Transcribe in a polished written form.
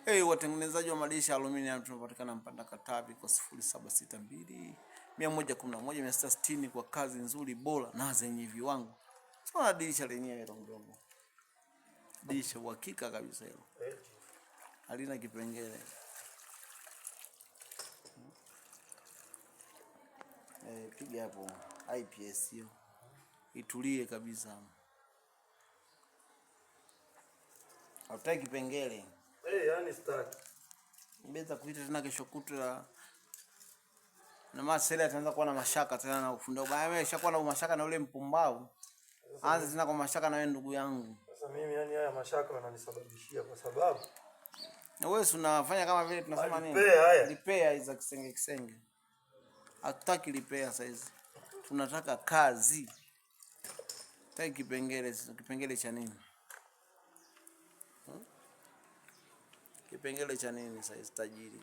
Watengenezaji wa madirisha aluminium tunapatikana Mpanda Katavi kwa 0762 111 660 kwa kazi nzuri bora na zenye viwango. Sio dirisha lenyewe ndogo. Dirisha uhakika kabisa hilo. Halina kipengele. Piga hapo IPS hiyo. Itulie kabisa. Hataki kipengele. Yani staki. Mbeza kuita tena kesho kutwa na masela ataanza kuwa na mashaka tena na ufundi. Bwana ameshakuwa na mashaka na ule mpumbavu. Anza tena kwa mashaka na wewe ndugu yangu. Sasa mimi yani haya mashaka yananisababishia kwa sababu na wewe unafanya kama vile tunasema nini? Repair za kisenge. Hatutaki repair saizi. Tunataka kazi. Taki kipengele cha nini? Kipengele cha nini saizi tajiri?